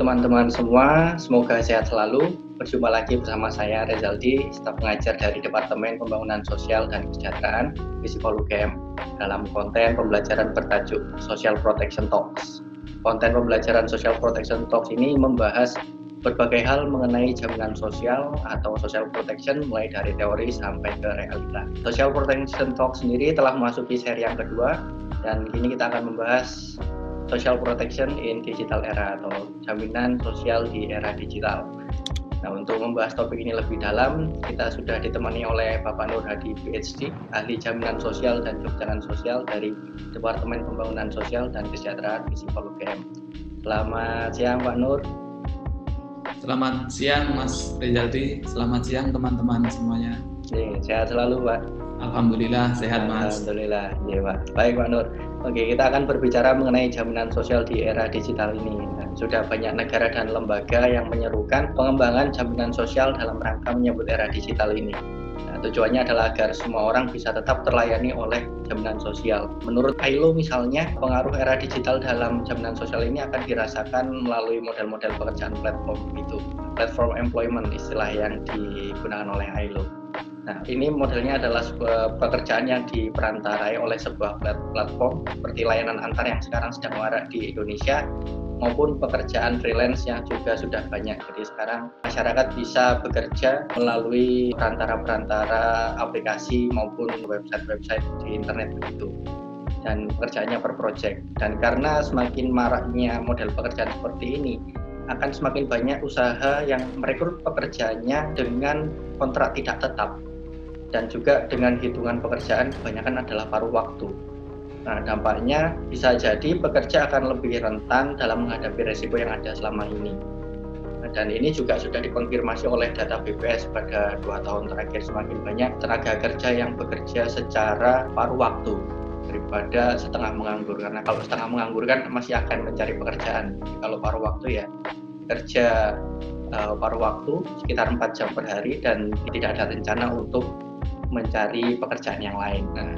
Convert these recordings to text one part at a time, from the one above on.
teman-teman semua, semoga sehat selalu. Berjumpa lagi bersama saya Rezaldi, staf pengajar dari Departemen Pembangunan Sosial dan Kesejahteraan Visipol UGM dalam konten pembelajaran bertajuk Social Protection Talks. Konten pembelajaran Social Protection Talks ini membahas berbagai hal mengenai jaminan sosial atau social protection mulai dari teori sampai ke realita. Social Protection Talks sendiri telah memasuki seri yang kedua dan kini kita akan membahas social protection in digital era atau jaminan sosial di era digital. Nah, untuk membahas topik ini lebih dalam, kita sudah ditemani oleh Bapak Nur Hadi PhD, ahli jaminan sosial dan kebijakan sosial dari Departemen Pembangunan Sosial dan Kesejahteraan Visipol UGM. Selamat siang Pak Nur. Selamat siang Mas Rezaldi, selamat siang teman-teman semuanya. Sehat selalu Pak. Alhamdulillah sehat Mas. Alhamdulillah, ya Pak. Baik Pak Nur. Oke, kita akan berbicara mengenai jaminan sosial di era digital ini. Nah, sudah banyak negara dan lembaga yang menyerukan pengembangan jaminan sosial dalam rangka menyambut era digital ini. Nah, tujuannya adalah agar semua orang bisa tetap terlayani oleh jaminan sosial. Menurut ILO misalnya, pengaruh era digital dalam jaminan sosial ini akan dirasakan melalui model-model pekerjaan platform employment istilah yang digunakan oleh ILO. Nah, ini modelnya adalah sebuah pekerjaan yang diperantarai oleh sebuah platform seperti layanan antar yang sekarang sedang marak di Indonesia maupun pekerjaan freelance yang juga sudah banyak. Jadi sekarang masyarakat bisa bekerja melalui perantara-perantara aplikasi maupun website-website di internet begitu. Dan pekerjaannya per project. Dan karena semakin maraknya model pekerjaan seperti ini, akan semakin banyak usaha yang merekrut pekerjaannya dengan kontrak tidak tetap. Dan juga dengan hitungan pekerjaan kebanyakan adalah paruh waktu. Nah, dampaknya bisa jadi pekerja akan lebih rentan dalam menghadapi resiko yang ada selama ini. Nah, dan ini juga sudah dikonfirmasi oleh data BPS pada 2 tahun terakhir, semakin banyak tenaga kerja yang bekerja secara paruh waktu daripada setengah menganggur. Karena kalau setengah menganggur kan masih akan mencari pekerjaan. Kalau paruh waktu ya kerja paruh waktu sekitar 4 jam per hari dan tidak ada rencana untuk mencari pekerjaan yang lain. Nah,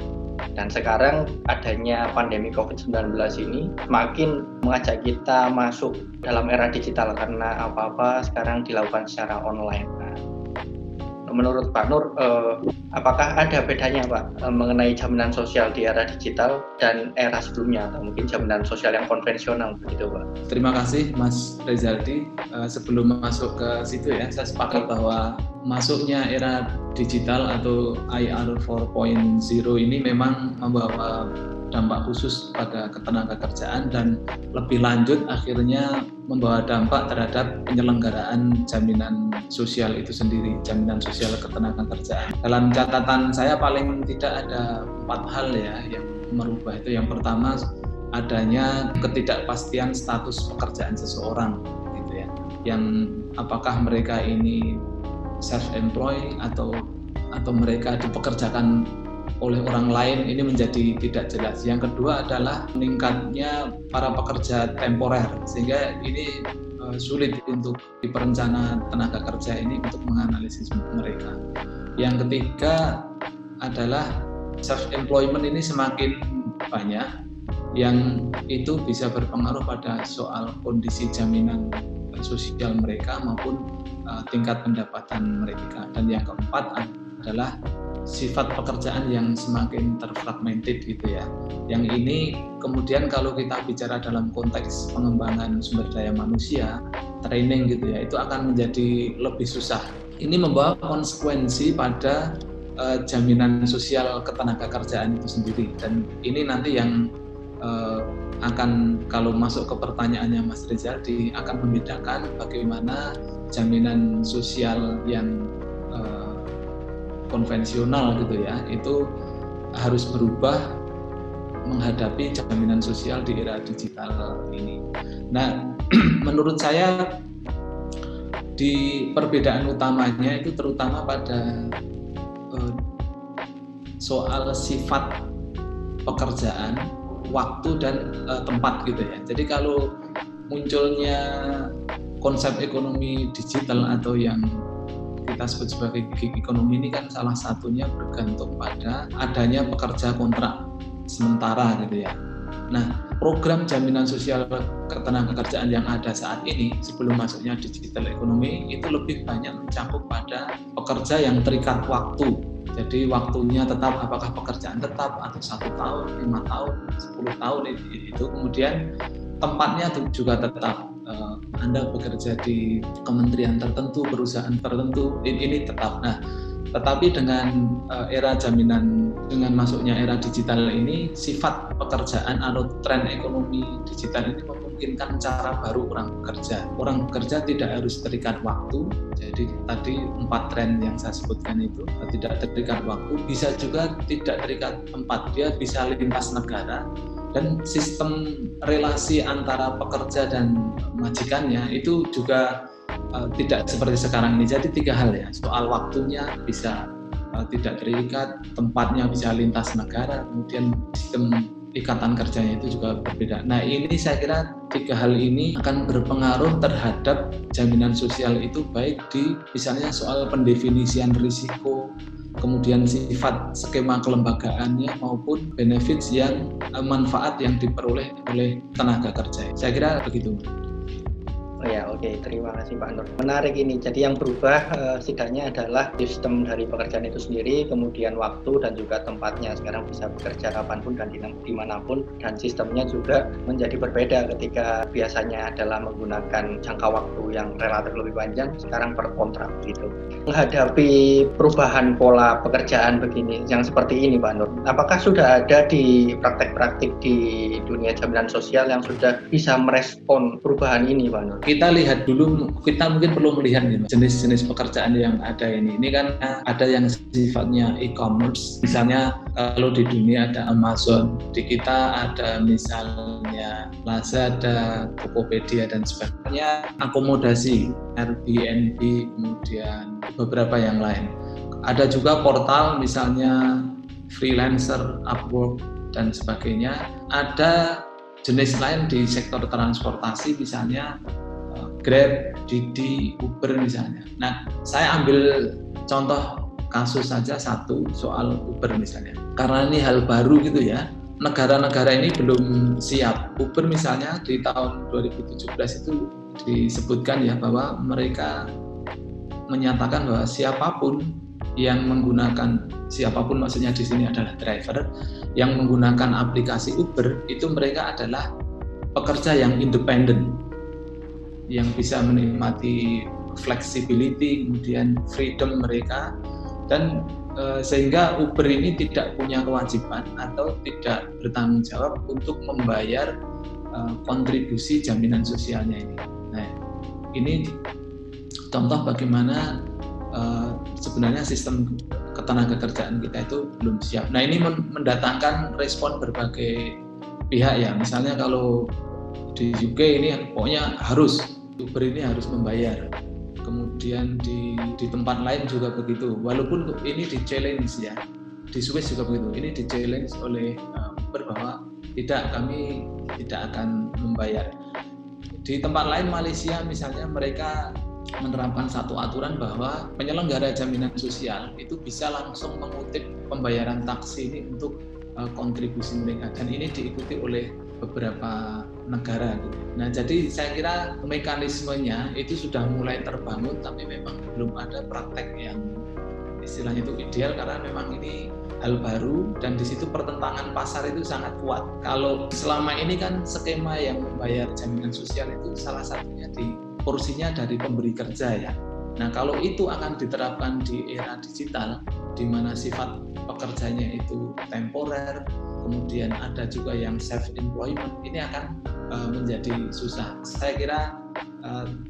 dan sekarang adanya pandemi COVID-19 ini semakin mengajak kita masuk dalam era digital karena apa-apa sekarang dilakukan secara online. Nah, menurut Pak Nur, apakah ada bedanya Pak mengenai jaminan sosial di era digital dan era sebelumnya atau mungkin jaminan sosial yang konvensional begitu Pak? Terima kasih Mas Rezaldi. Sebelum masuk ke situ ya, saya sepakat bahwa masuknya era digital atau IR 4.0 ini memang membawa dampak khusus pada ketenaga kerjaan dan lebih lanjut akhirnya membawa dampak terhadap penyelenggaraan jaminan sosial itu sendiri, jaminan sosial ketenaga kerjaan. Dalam catatan saya paling tidak ada 4 hal ya yang merubah itu. Yang pertama adanya ketidakpastian status pekerjaan seseorang gitu ya. Yang apakah mereka ini self-employed atau mereka dipekerjakan oleh orang lain, ini menjadi tidak jelas. Yang kedua adalah meningkatnya para pekerja temporer, sehingga ini sulit untuk perencana tenaga kerja ini untuk menganalisis mereka. Yang ketiga adalah self-employment ini semakin banyak, yang itu bisa berpengaruh pada soal kondisi jaminan sosial mereka maupun tingkat pendapatan mereka. Dan yang keempat adalah sifat pekerjaan yang semakin terfragmented gitu ya. Yang ini kemudian kalau kita bicara dalam konteks pengembangan sumber daya manusia, training gitu ya, itu akan menjadi lebih susah. Ini membawa konsekuensi pada jaminan sosial ketenaga kerjaan itu sendiri. Dan ini nanti yang akan, kalau masuk ke pertanyaannya Mas Rezaldi, akan membedakan bagaimana jaminan sosial yang konvensional gitu ya, itu harus berubah menghadapi jaminan sosial di era digital ini. Nah, menurut saya di perbedaan utamanya itu terutama pada soal sifat pekerjaan, waktu dan tempat gitu ya. Jadi kalau munculnya konsep ekonomi digital atau yang kita sebut sebagai gig ekonomi ini kan salah satunya bergantung pada adanya pekerja kontrak sementara gitu ya. Nah, program jaminan sosial ketenagakerjaan yang ada saat ini sebelum masuknya digital ekonomi itu lebih banyak mencakup pada pekerja yang terikat waktu. Jadi waktunya tetap, apakah pekerjaan tetap atau 1 tahun, 5 tahun, 10 tahun itu. Kemudian tempatnya juga tetap. Anda bekerja di kementerian tertentu, perusahaan tertentu, ini tetap. Nah, tetapi dengan era jaminan, dengan masuknya era digital ini, sifat pekerjaan atau tren ekonomi digital ini memungkinkan cara baru orang bekerja. Orang bekerja tidak harus terikat waktu. Jadi tadi 4 tren yang saya sebutkan itu tidak terikat waktu, bisa juga tidak terikat tempat. Dia bisa lintas negara. Dan sistem relasi antara pekerja dan majikannya itu juga tidak seperti sekarang ini. Jadi 3 hal ya, soal waktunya bisa tidak terikat, tempatnya bisa lintas negara, kemudian sistem ikatan kerjanya itu juga berbeda. Nah, ini saya kira 3 hal ini akan berpengaruh terhadap jaminan sosial itu, baik di misalnya soal pendefinisian risiko, kemudian sifat skema kelembagaannya maupun benefits yang manfaat yang diperoleh oleh tenaga kerja. Saya kira begitu. Oh ya, oke. Terima kasih Pak Nur. Menarik ini. Jadi yang berubah setidaknya adalah sistem dari pekerjaan itu sendiri, kemudian waktu dan juga tempatnya. Sekarang bisa bekerja kapanpun dan dimanapun, dan sistemnya juga menjadi berbeda ketika biasanya adalah menggunakan jangka waktu yang relatif lebih panjang, sekarang per kontrak gitu. Menghadapi perubahan pola pekerjaan begini, yang seperti ini Pak Nur, apakah sudah ada di praktek-praktik di dunia jaminan sosial yang sudah bisa merespon perubahan ini Pak Nur? Kita lihat dulu, kita mungkin perlu melihat jenis-jenis pekerjaan yang ada ini. Ini kan ada yang sifatnya e-commerce, misalnya kalau di dunia ada Amazon, di kita ada misalnya Lazada, Tokopedia dan sebagainya, akomodasi, Airbnb, kemudian beberapa yang lain. Ada juga portal misalnya freelancer, Upwork dan sebagainya. Ada jenis lain di sektor transportasi misalnya Grab, Didi, Uber misalnya. Nah, saya ambil contoh kasus saja satu soal Uber misalnya. Karena ini hal baru gitu ya. Negara-negara ini belum siap. Uber misalnya di tahun 2017 itu disebutkan ya bahwa mereka menyatakan bahwa siapapun yang menggunakan, siapapun maksudnya di sini adalah driver yang menggunakan aplikasi Uber, itu mereka adalah pekerja yang independen, yang bisa menikmati flexibility, kemudian freedom mereka, dan sehingga Uber ini tidak punya kewajiban atau tidak bertanggung jawab untuk membayar kontribusi jaminan sosialnya ini. Nah, ini contoh bagaimana sebenarnya sistem ketenagakerjaan kita itu belum siap. Nah, ini mendatangkan respon berbagai pihak ya. Misalnya kalau di UK ini pokoknya harus, Uber ini harus membayar. Kemudian di tempat lain juga begitu. Walaupun ini di-challenge ya. Di Swiss juga begitu. Ini di-challenge oleh Uber bahwa tidak, kami tidak akan membayar. Di tempat lain Malaysia misalnya mereka menerapkan satu aturan bahwa penyelenggara jaminan sosial itu bisa langsung mengutip pembayaran taksi ini untuk kontribusi mereka, dan ini diikuti oleh beberapa negara gitu. Nah, jadi saya kira mekanismenya itu sudah mulai terbangun, tapi memang belum ada praktek yang istilahnya itu ideal karena memang ini hal baru dan di situ pertentangan pasar itu sangat kuat. Kalau selama ini kan skema yang membayar jaminan sosial itu salah satunya di porsinya dari pemberi kerja ya. Nah, kalau itu akan diterapkan di era digital di mana sifat pekerjanya itu temporer, kemudian ada juga yang self employment, ini akan menjadi susah. Saya kira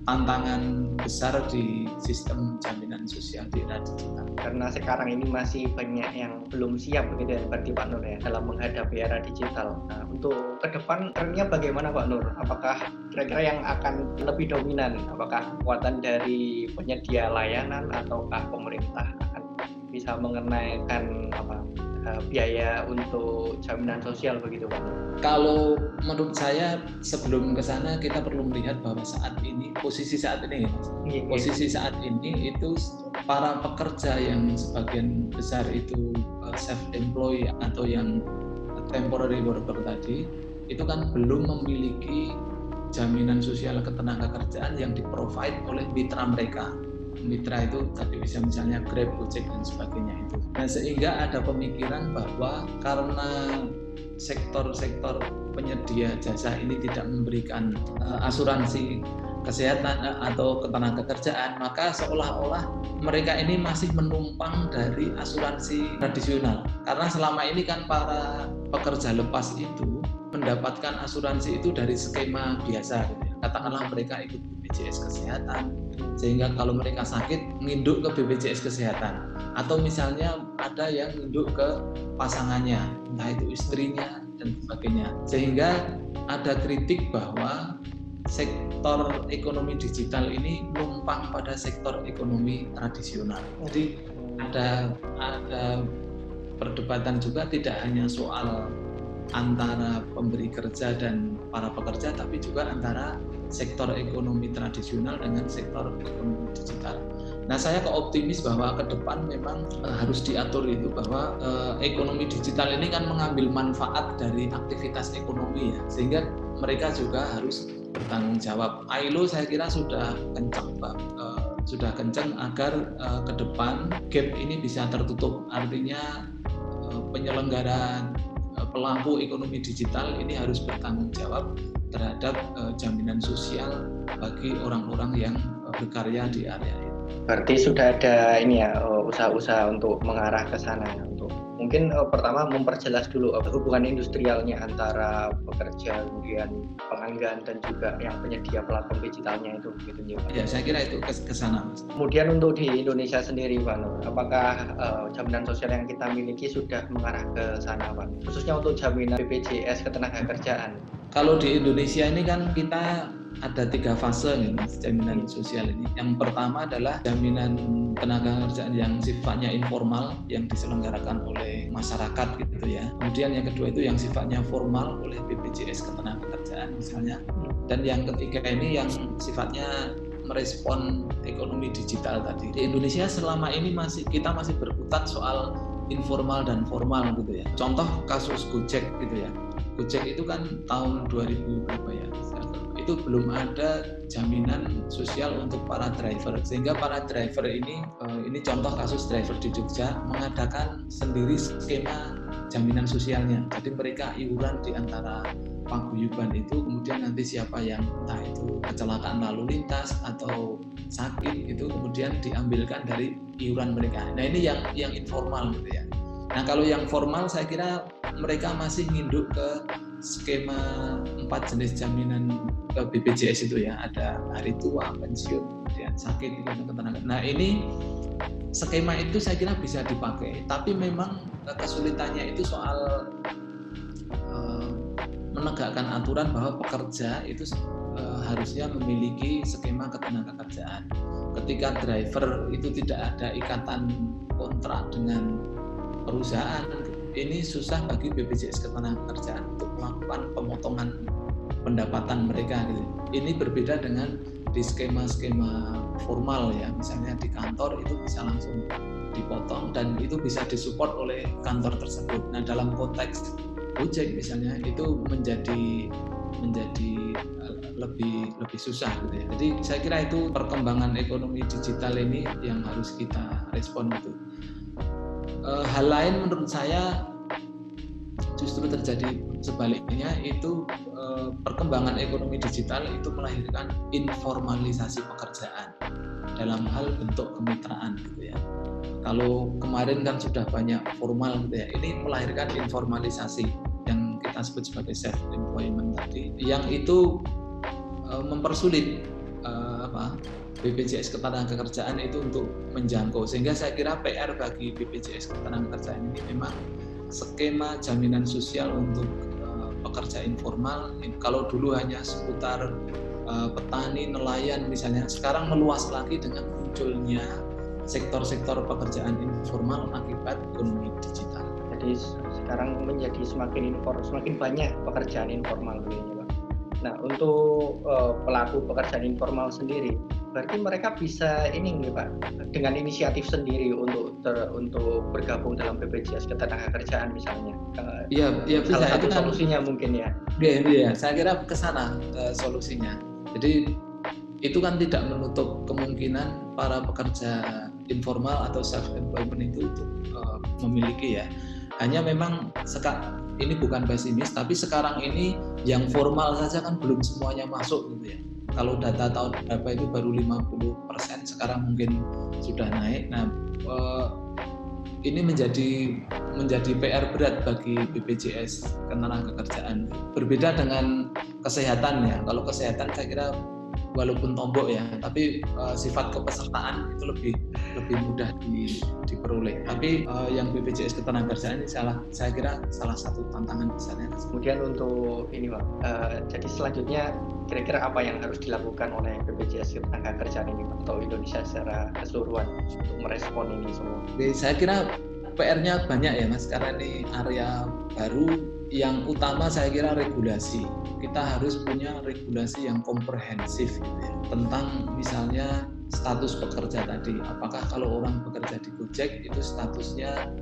tantangan besar di sistem jaminan sosial di era digital. Karena sekarang ini masih banyak yang belum siap begitu ya, berarti Pak Nur ya, dalam menghadapi era digital. Nah, untuk ke depan trennya bagaimana Pak Nur? Apakah kira-kira yang akan lebih dominan? Apakah kekuatan dari penyedia layanan ataukah pemerintah akan bisa mengenaikan biaya untuk jaminan sosial begitu Pak? Kalau menurut saya sebelum ke sana kita perlu melihat bahwa saat ini, posisi saat ini itu para pekerja yang sebagian besar itu self-employed atau yang temporary worker tadi, itu kan belum memiliki jaminan sosial ketenagakerjaan yang di-provide oleh mitra mereka. Mitra itu tadi bisa misalnya Grab, Gojek dan sebagainya itu. Nah, sehingga ada pemikiran bahwa karena sektor-sektor penyedia jasa ini tidak memberikan asuransi kesehatan atau ketenagakerjaan, maka seolah-olah mereka ini masih menumpang dari asuransi tradisional. Karena selama ini kan para pekerja lepas itu mendapatkan asuransi itu dari skema biasa, gitu ya. Katakanlah mereka ikut BPJS Kesehatan, sehingga kalau mereka sakit nginduk ke BPJS Kesehatan, atau misalnya ada yang nginduk ke pasangannya, entah itu istrinya dan sebagainya. Sehingga ada kritik bahwa sektor ekonomi digital ini numpang pada sektor ekonomi tradisional. Jadi ada perdebatan juga, tidak hanya soal antara pemberi kerja dan para pekerja, tapi juga antara sektor ekonomi tradisional dengan sektor ekonomi digital. Nah, saya optimis bahwa ke depan memang harus diatur itu, bahwa ekonomi digital ini kan mengambil manfaat dari aktivitas ekonomi ya, sehingga mereka juga harus bertanggung jawab. ILO saya kira sudah kencang agar ke depan gap ini bisa tertutup. Artinya penyelenggara pelaku ekonomi digital ini harus bertanggung jawab terhadap jaminan sosial bagi orang-orang yang berkarya di area ini. Berarti sudah ada ini ya, usaha-usaha untuk mengarah ke sana ya. Untuk mungkin pertama memperjelas dulu hubungan industrialnya antara pekerja, kemudian pelanggan dan juga yang penyedia platform digitalnya itu, gitu ya. Ya, saya kira itu ke sana, Mas. Kemudian untuk di Indonesia sendiri, Pak Nur, apakah jaminan sosial yang kita miliki sudah mengarah ke sana, Pak? Khususnya untuk jaminan BPJS Ketenagakerjaan. Kalau di Indonesia ini kan kita ada 3 fase nih, Mas, jaminan sosial ini. Yang pertama adalah jaminan tenaga kerjaan yang sifatnya informal yang diselenggarakan oleh masyarakat gitu ya. Kemudian yang kedua itu yang sifatnya formal oleh BPJS Ketenagakerjaan misalnya. Dan yang ketiga ini yang sifatnya merespon ekonomi digital tadi. Di Indonesia selama ini kita masih berkutat soal informal dan formal gitu ya. Contoh kasus Gojek gitu ya. Gojek itu kan tahun 2000 berapa ya? Itu belum ada jaminan sosial untuk para driver, sehingga para driver ini contoh kasus driver di Jogja mengadakan sendiri skema jaminan sosialnya. Jadi mereka iuran di antara paguyuban itu, kemudian nanti siapa yang entah itu kecelakaan lalu lintas atau sakit itu kemudian diambilkan dari iuran mereka. Nah, ini yang informal gitu ya. Nah, kalau yang formal saya kira mereka masih nginduk ke skema 4 jenis jaminan BPJS itu ya, ada hari tua, pensiun, kemudian sakit, ketenagakerjaan. Nah, ini skema itu saya kira bisa dipakai, tapi memang kesulitannya itu soal menegakkan aturan bahwa pekerja itu harusnya memiliki skema ketenagakerjaan. Ketika driver itu tidak ada ikatan kontrak dengan perusahaan, ini susah bagi BPJS Ketenagakerjaan untuk melakukan pemotongan pendapatan mereka gitu. Ini berbeda dengan di skema-skema formal ya, misalnya di kantor itu bisa langsung dipotong dan itu bisa disupport oleh kantor tersebut. Nah, dalam konteks Gojek misalnya itu menjadi lebih susah gitu ya. Jadi saya kira itu perkembangan ekonomi digital ini yang harus kita respon itu. Hal lain menurut saya justru terjadi sebaliknya, itu perkembangan ekonomi digital itu melahirkan informalisasi pekerjaan dalam hal bentuk kemitraan gitu ya. Kalau kemarin kan sudah banyak formal gitu ya, ini melahirkan informalisasi yang kita sebut sebagai self employment tadi, yang itu mempersulit BPJS Ketenagakerjaan itu untuk menjangkau, sehingga saya kira PR bagi BPJS Ketenagakerjaan ini memang skema jaminan sosial untuk pekerja informal. Kalau dulu hanya seputar petani, nelayan misalnya, sekarang meluas lagi dengan munculnya sektor-sektor pekerjaan informal akibat ekonomi digital. Jadi sekarang menjadi semakin banyak pekerjaan informal gitu ya, Pak. Nah, untuk pelaku pekerjaan informal sendiri, berarti mereka bisa ini nih Pak, dengan inisiatif sendiri untuk bergabung dalam BPJS Ketenagakerjaan misalnya. Iya, bisa. Salah satu Itu kan solusinya mungkin ya. Iya, saya kira ke sana solusinya. Jadi itu kan tidak menutup kemungkinan para pekerja informal atau self employment itu untuk memiliki ya. Hanya memang ini bukan pesimis, tapi sekarang ini yang formal saja kan belum semuanya masuk gitu ya. Kalau data tahun berapa itu baru 50%, sekarang mungkin sudah naik. Nah, ini menjadi PR berat bagi BPJS Ketenagakerjaan. Berbeda dengan kesehatan ya. Kalau kesehatan saya kira walaupun tombok ya, tapi sifat kepesertaan itu lebih mudah diperoleh. Tapi yang BPJS Ketenagakerjaan ini saya kira salah satu tantangan besarnya. Kemudian untuk ini Pak, jadi selanjutnya kira-kira apa yang harus dilakukan oleh BPJS Ketenagakerjaan ini atau Indonesia secara keseluruhan untuk merespon ini semua? Saya kira PR-nya banyak ya Mas, karena ini area baru. Yang utama saya kira regulasi. Kita harus punya regulasi yang komprehensif gitu ya, tentang misalnya status pekerja tadi. Apakah kalau orang bekerja di Gojek itu statusnya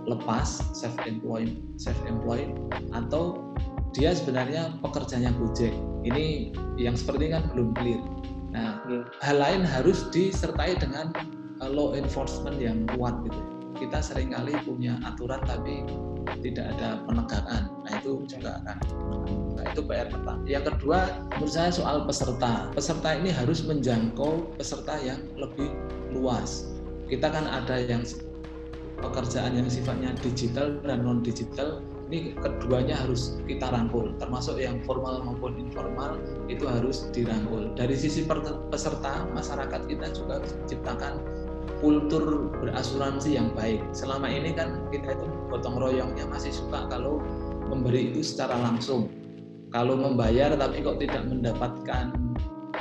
lepas, self-employed atau dia sebenarnya pekerjanya Gojek. Ini yang seperti kan belum clear. Nah, hal lain harus disertai dengan law enforcement yang kuat gitu. Kita seringkali punya aturan tapi tidak ada penegakan. Nah, itu juga akan. Nah, itu PR pertama. Yang kedua, menurut saya soal peserta. Peserta ini harus menjangkau peserta yang lebih luas. Kita kan ada yang pekerjaan yang sifatnya digital dan non digital. Ini keduanya harus kita rangkul, termasuk yang formal maupun informal itu harus dirangkul. Dari sisi peserta, masyarakat kita juga harus menciptakan kultur berasuransi yang baik. Selama ini kan kita itu gotong royongnya masih suka kalau memberi itu secara langsung. Kalau membayar tapi kok tidak mendapatkan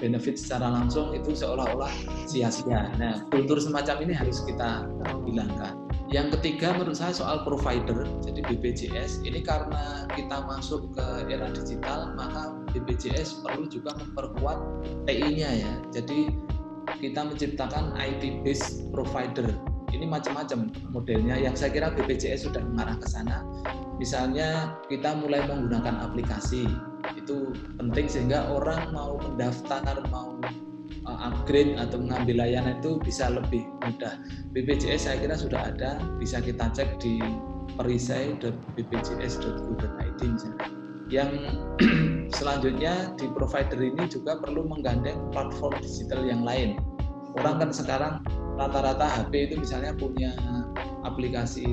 benefit secara langsung itu seolah-olah sia-sia. Nah, kultur semacam ini harus kita hilangkan. Yang ketiga menurut saya soal provider. Jadi BPJS ini karena kita masuk ke era digital, maka BPJS perlu juga memperkuat TI-nya ya. Jadi kita menciptakan IT-based provider. Ini macam-macam modelnya yang saya kira BPJS sudah mengarah ke sana. Misalnya kita mulai menggunakan aplikasi. Itu penting sehingga orang mau mendaftar, mau upgrade atau mengambil layanan itu bisa lebih mudah. BPJS saya kira sudah ada, bisa kita cek di perisai.bpjs.go.id misalnya. Yang selanjutnya di provider ini juga perlu menggandeng platform digital yang lain. Orang kan sekarang rata-rata HP itu misalnya punya aplikasi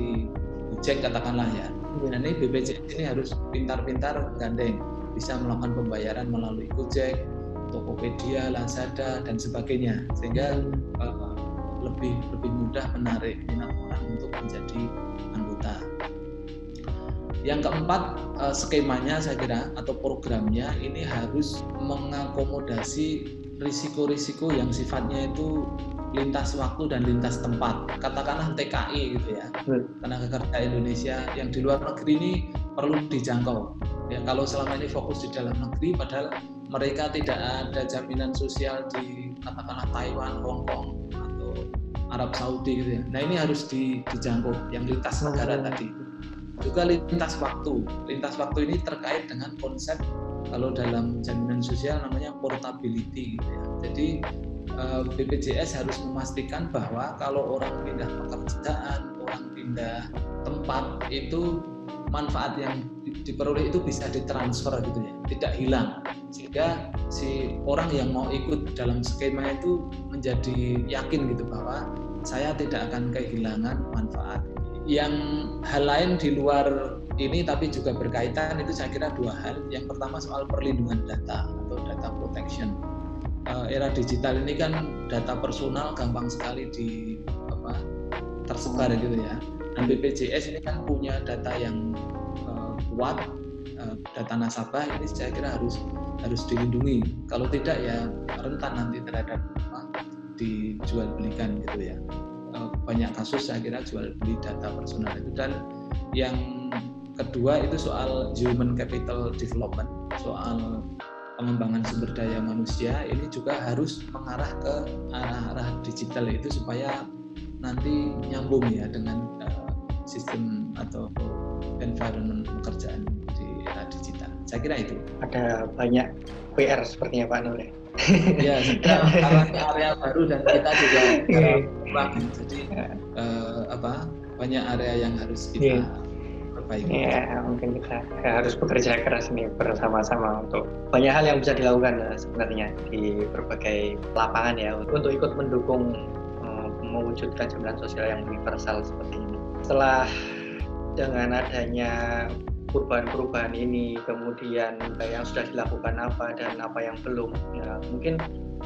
Gojek katakanlah ya. Nah, ini BPJS ini harus pintar-pintar gandeng, bisa melakukan pembayaran melalui Gojek, Tokopedia, Lazada dan sebagainya, sehingga lebih mudah menarik minat orang untuk menjadi anggota. Yang keempat, skemanya saya kira atau programnya ini harus mengakomodasi risiko-risiko yang sifatnya itu lintas waktu dan lintas tempat. Katakanlah TKI gitu ya, tenaga kerja Indonesia yang di luar negeri ini perlu dijangkau. Ya, kalau selama ini fokus di dalam negeri, padahal mereka tidak ada jaminan sosial di katakanlah Taiwan, Hong Kong atau Arab Saudi gitu ya. Nah, ini harus dijangkau yang lintas negara tadi. Juga lintas waktu. Lintas waktu ini terkait dengan konsep kalau dalam jaminan sosial namanya portability gitu ya. Jadi BPJS harus memastikan bahwa kalau orang pindah pekerjaan, orang pindah tempat itu manfaat yang diperoleh itu bisa ditransfer gitu ya, tidak hilang, sehingga si orang yang mau ikut dalam skema itu menjadi yakin gitu bahwa saya tidak akan kehilangan manfaat. Yang hal lain di luar ini tapi juga berkaitan itu saya kira dua hal. Yang pertama soal perlindungan data atau data protection. Era digital ini kan data personal gampang sekali tersebar gitu ya. Dan BPJS ini kan punya data yang kuat, data nasabah ini saya kira harus dilindungi. Kalau tidak ya rentan nanti terhadap dijual belikan gitu ya. Banyak kasus saya kira jual beli data personal itu. Dan yang kedua itu soal human capital development, soal pengembangan sumber daya manusia ini juga harus mengarah ke arah digital itu supaya nanti nyambung ya dengan sistem atau environment pekerjaan di era digital. Saya kira itu. Ada banyak PR sepertinya Pak Nur. Ya, karena area baru dan kita juga kembang, jadi banyak area yang harus kita perbaiki. Ya, mungkin kita harus bekerja keras nih bersama-sama untuk banyak hal yang bisa dilakukan sebenarnya di berbagai lapangan ya untuk ikut mendukung mewujudkan jaminan sosial yang universal seperti ini. Setelah dengan adanya perubahan-perubahan ini, kemudian yang sudah dilakukan apa dan apa yang belum, ya mungkin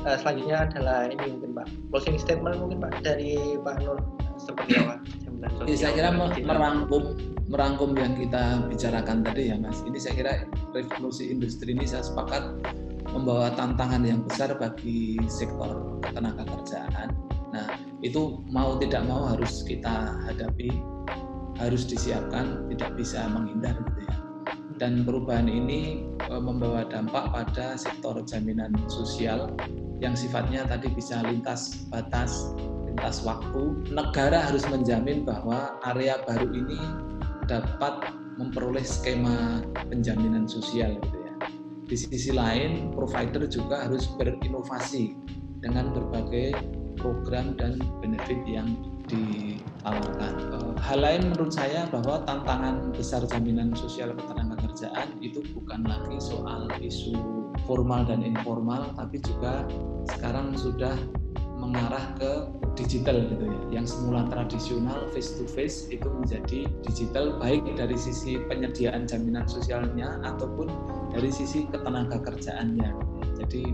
selanjutnya adalah ini mungkin Pak, closing statement mungkin Pak dari Pak Nur seperti apa jaminan sosial. Saya kira merangkum yang kita bicarakan tadi ya Mas. Ini saya kira revolusi industri ini saya sepakat membawa tantangan yang besar bagi sektor ketenaga kerjaan. Nah, itu mau tidak mau harus kita hadapi, harus disiapkan, tidak bisa menghindar gitu ya. Dan perubahan ini membawa dampak pada sektor jaminan sosial yang sifatnya tadi bisa lintas batas, lintas waktu. Negara harus menjamin bahwa area baru ini dapat memperoleh skema penjaminan sosial gitu ya. Di sisi lain, provider juga harus berinovasi dengan berbagai program dan benefit yang ditawarkan. Hal lain menurut saya bahwa tantangan besar jaminan sosial ketenagakerjaan itu bukan lagi soal isu formal dan informal, tapi juga sekarang sudah mengarah ke digital gitu ya. Yang semula tradisional face to face itu menjadi digital, baik dari sisi penyediaan jaminan sosialnya ataupun dari sisi ketenagakerjaannya. Jadi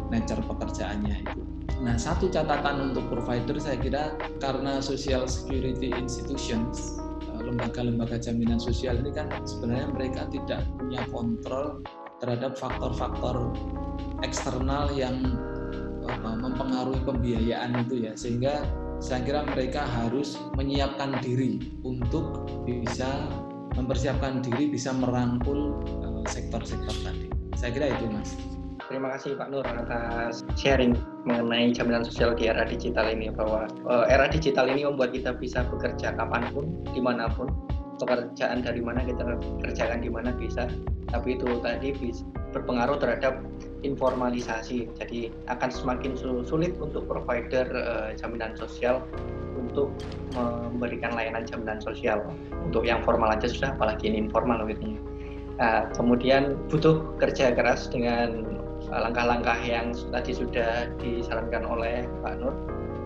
nature pekerjaannya itu. Nah, satu catatan untuk provider saya kira karena social security institutions, lembaga-lembaga jaminan sosial ini kan sebenarnya mereka tidak punya kontrol terhadap faktor-faktor eksternal yang mempengaruhi pembiayaan itu ya, sehingga saya kira mereka harus menyiapkan diri untuk bisa mempersiapkan diri bisa merangkul sektor-sektor tadi. Saya kira itu Mas. Terima kasih Pak Nur atas sharing mengenai jaminan sosial di era digital ini, bahwa era digital ini membuat kita bisa bekerja kapanpun, dimanapun, pekerjaan dari mana kita kerjakan di mana bisa, tapi itu tadi bisa berpengaruh terhadap informalisasi, jadi akan semakin sulit untuk provider jaminan sosial untuk memberikan layanan jaminan sosial untuk yang formal aja sudah, apalagi ini informal gitu. Kemudian butuh kerja keras dengan langkah-langkah yang tadi sudah disarankan oleh Pak Nur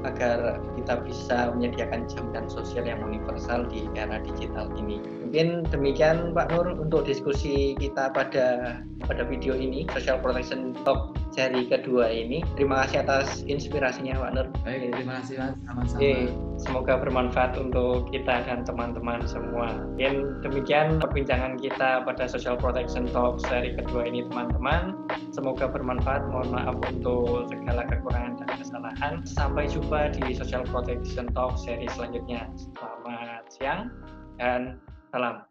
agar kita bisa menyediakan jaminan sosial yang universal di era digital ini. Mungkin demikian Pak Nur untuk diskusi kita pada video ini, Social Protection Talk seri kedua ini. Terima kasih atas inspirasinya Pak Nur. Baik, terima kasih Mas, sama-sama. Semoga bermanfaat untuk kita dan teman-teman semua. Mungkin demikian perbincangan kita pada Social Protection Talk seri kedua ini teman-teman. Semoga bermanfaat. Mohon maaf untuk segala kekurangan dan kesalahan. Sampai jumpa di Social Protection Talk seri selanjutnya. Selamat siang dan salam.